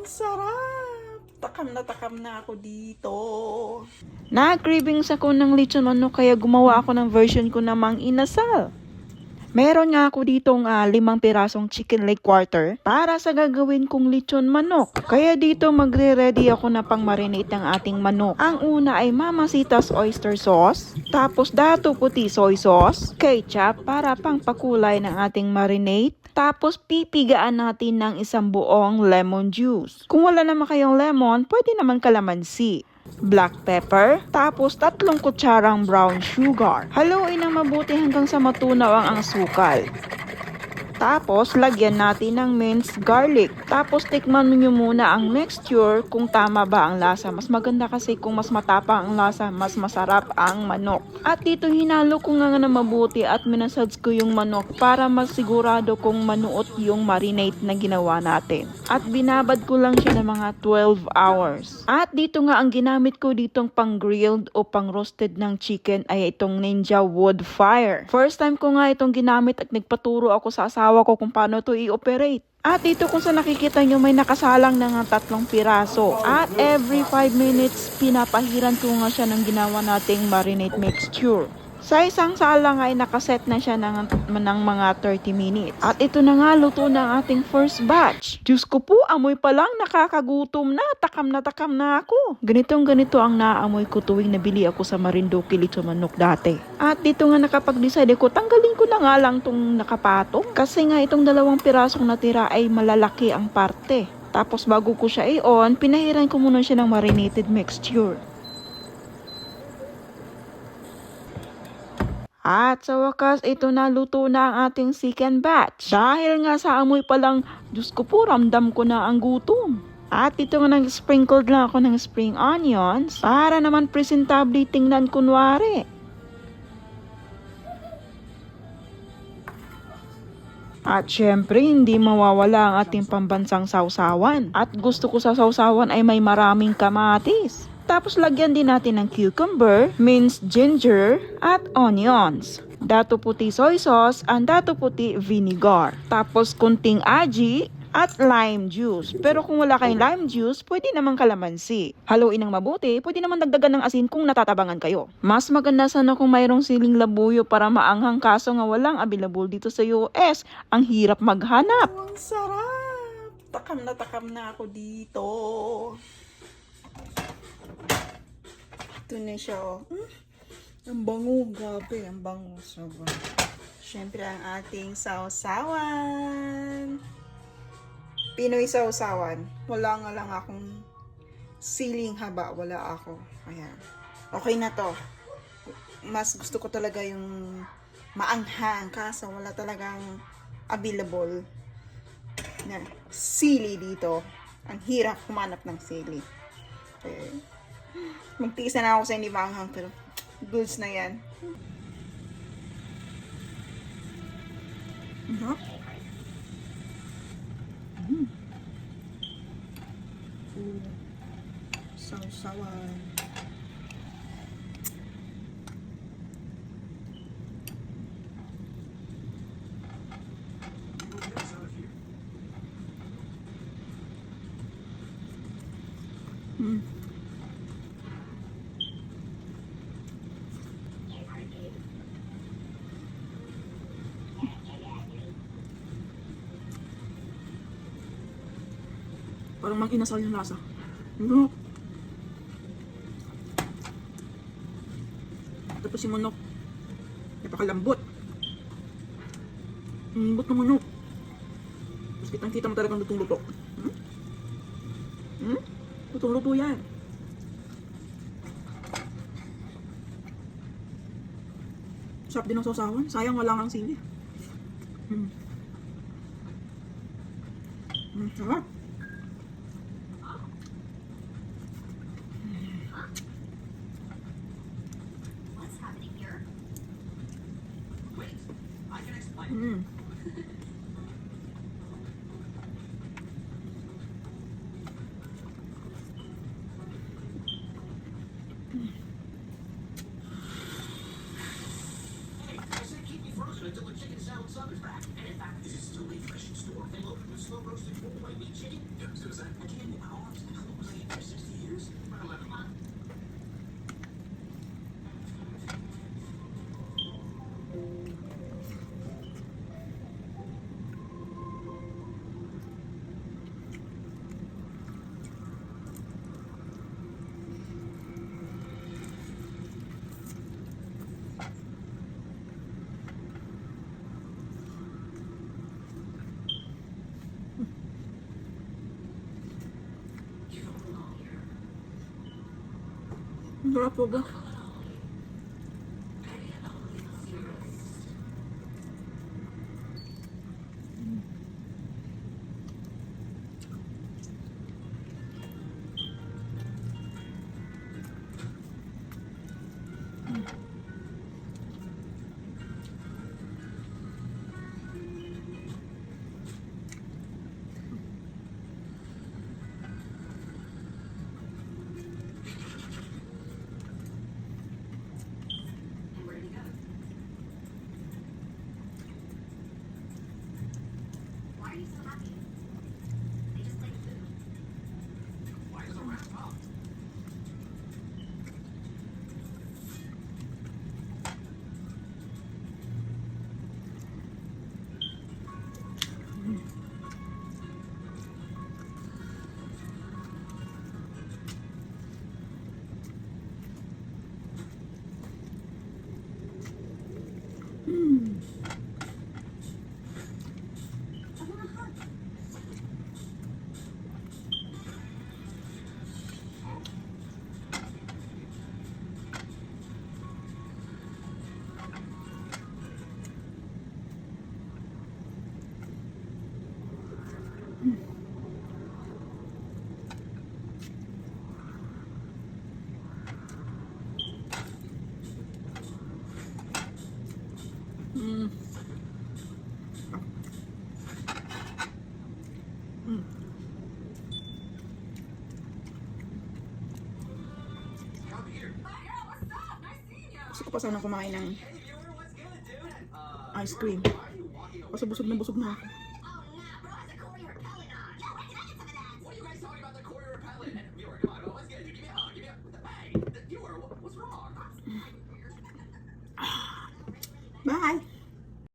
Ang sarap! Takam na ako dito. Na-cravings ako ng lechon manok kaya gumawa ako ng version ko namang inasal. Meron nga ako ditong 5 pirasong chicken leg quarter para sa gagawin kong lechon manok. Kaya dito magre-ready ako na pang marinate ng ating manok. Ang una ay Mamacita's oyster sauce, tapos dato puti soy sauce, ketchup para pang pakulay ng ating marinade, tapos pipigaan natin ng isang buong lemon juice. Kung wala naman kayong lemon, pwede naman kalamansi. Black pepper, tapos 3 kutsarang brown sugar. Haluin ng mabuti hanggang sa matunaw ang asukal. Tapos, lagyan natin ng minced garlic. Tapos, tikman nyo muna ang mixture kung tama ba ang lasa. Mas maganda kasi kung mas matapang ang lasa, mas masarap ang manok. At dito, hinalo ko nga na mabuti at minasage ko yung manok para masigurado kung manuot yung marinate na ginawa natin. At binabad ko lang siya ng mga 12 hours. At dito nga, ang ginamit ko ditong pang grilled o pang roasted ng chicken ay itong Ninja Wood Fire. First time ko nga itong ginamit at nagpaturo ako sa asawa ko kung paano to i-operate. At dito kung sa nakikita nyo may nakasalang na nga 3 piraso. At every 5 minutes pinapahiran ko nga siya ng ginawa nating marinade mixture. Sa isang salang ay nakaset na siya ng mga 30 minutes. At ito na nga luto ng ating first batch. Diyos ko po, amoy pa lang nakakagutom na. Takam na ako. Ganito ang naamoy ko tuwing nabili ako sa Marinduque lechon manok dati. At dito nga nakapag-decide ko, tanggalin ko na nga lang tong nakapatong. Kasi nga itong 2 pirasong natira ay malalaki ang parte. Tapos bago ko siya i-on, pinahiran ko muna siya ng marinated mixture. At sa wakas, ito na luto na ang ating second batch. Dahil nga sa amoy pa lang, Diyos ko po, ramdam ko na ang gutom. At ito nga nag-sprinkled lang ako ng spring onions para naman presentable tingnan kunwari. At syempre, hindi mawawala ang ating pambansang sausawan. At gusto ko sa sausawan ay may maraming kamatis. Tapos lagyan din natin ng cucumber, minced ginger, at onions. Dato puti soy sauce, and dato puti vinegar. Tapos kunting aji at lime juice. Pero kung wala kayong lime juice, pwede naman kalamansi. Haluin ng mabuti, pwede naman dagdagan ng asin kung natatabangan kayo. Mas maganda sana kung mayroong siling labuyo para maanghang, kaso nga walang available dito sa US. Ang hirap maghanap. Ang sarap! Takam na ako dito. Ito na siya, oh. Ang bango, gabi. Ang bango. Sobrang. Siyempre, ang ating sausawan. Pinoy sausawan. Wala nga lang akong siling haba. Wala ako. Ayan. Okay na to. Mas gusto ko talaga yung maanghang. Kaso wala talagang available na sili dito. Ang hirap humanap ng sili. Okay. Magtiis na ako sa hindi maanghang, pero goods na yan. Sausawan. Parang mag-inasal yung lasa. Tapos yung manok, napakalambot. Lambot ng manok. Tapos kitang-kita mo talagang lutong-luto. Lutong-luto yan. Sarap din ang sausawan. Sayang wala nga ang sili. Sarap. Until the chicken salad sub is back. And in fact, this is still a fresh in store and loaded with slow roasted whole white meat chicken. Ang sarap po ba? Gusto ko pa sana kumain ng ice cream. Kasi busog na ako.